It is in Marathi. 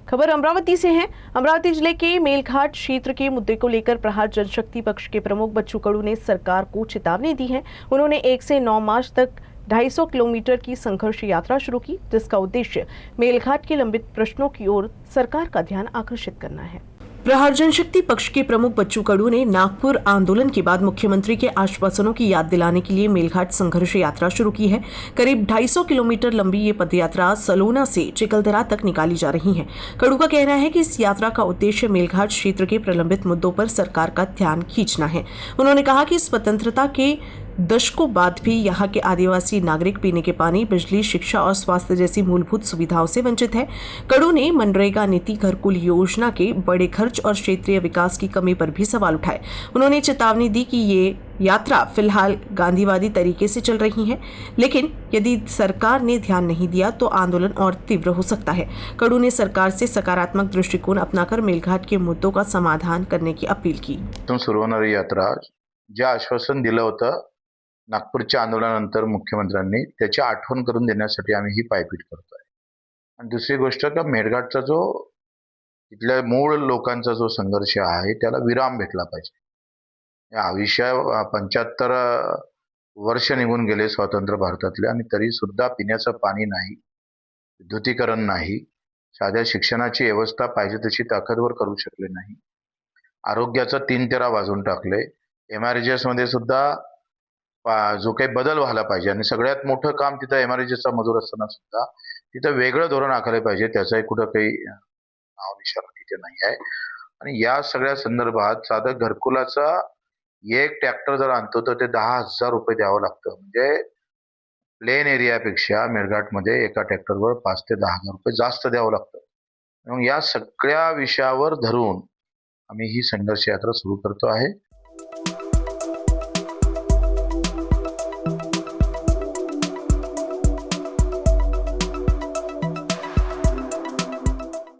खबर अमरावती से है। अमरावती जिले के मेलघाट क्षेत्र के मुद्दे को लेकर प्रहार जनशक्ति पक्ष के प्रमुख बच्चू कडू ने सरकार को चेतावनी दी है। उन्होंने 1 से 9 मार्च तक 250 किलोमीटर की संघर्ष यात्रा शुरू की, जिसका उद्देश्य मेलघाट के लंबित प्रश्नों की ओर सरकार का ध्यान आकर्षित करना है। प्रहार जनशक्ति पक्ष के प्रमुख बच्चू कडू ने नागपुर आंदोलन के बाद मुख्यमंत्री के आश्वासनों की याद दिलाने के लिए मेलघाट संघर्ष यात्रा शुरू की है। करीब 250 किलोमीटर लंबी ये पदयात्रा सलोना से चिकलदरा तक निकाली जा रही है। कडू का कहना है कि इस यात्रा का उद्देश्य मेलघाट क्षेत्र के प्रलंबित मुद्दों पर सरकार का ध्यान खींचना है। उन्होंने कहा कि स्वतंत्रता के दशकों बाद भी यहाँ के आदिवासी नागरिक पीने के पानी, बिजली, शिक्षा और स्वास्थ्य जैसी मूलभूत सुविधाओं से वंचित है। कडू ने मनरेगा नीति, घरकुल योजना के बड़े खर्च और क्षेत्रीय विकास की कमी पर भी सवाल उठाए। उन्होंने चेतावनी दी कि ये यात्रा फिलहाल गांधीवादी तरीके से चल रही है, लेकिन यदि सरकार ने ध्यान नहीं दिया तो आंदोलन और तीव्र हो सकता है। कडू ने सरकार से सकारात्मक दृष्टिकोण अपनाकर मेलघाट के मुद्दों का समाधान करने की अपील की। सुरू होणारी यात्रा जे आश्वासन दिलं होतं नागपूरच्या आंदोलनानंतर मुख्यमंत्र्यांनी, त्याची आठवण करून देण्यासाठी आम्ही ही पायपीट करतोय। आणि दुसरी गोष्ट का मेळघाटचा जो तिथल्या मूळ लोकांचा जो संघर्ष आहे त्याला विराम भेटला पाहिजे। या विषय 75 वर्ष निघून गेले स्वतंत्र भारतातले आणि तरी सुद्धा पिण्याचं पाणी नाही, विद्युतीकरण नाही, साध्या शिक्षणाची व्यवस्था पाहिजे तशी ताकदवर करू शकले नाही, आरोग्याचं 3 तेरा वाजून टाकले, MRGS मध्ये सुद्धा जो काही बदल व्हायला पाहिजे आणि सगळ्यात मोठं काम तिथं MRGSचा मजूर असताना सुद्धा तिथं वेगळं धोरण आखले पाहिजे, त्याचाही कुठं काही नाव निशाणा तिथे नाही आहे। आणि या सगळ्या संदर्भात साधं घरकुलाचा एक ट्रॅक्टर जर आणतो तर ते 10,000 रुपये द्यावं लागतं। म्हणजे प्लेन एरियापेक्षा मेळघाटमध्ये एका ट्रॅक्टरवर 5 ते 10,000 रुपये जास्त द्यावं लागतं। मग या सगळ्या विषयावर धरून आम्ही ही संघर्ष यात्रा सुरू करतो आहे।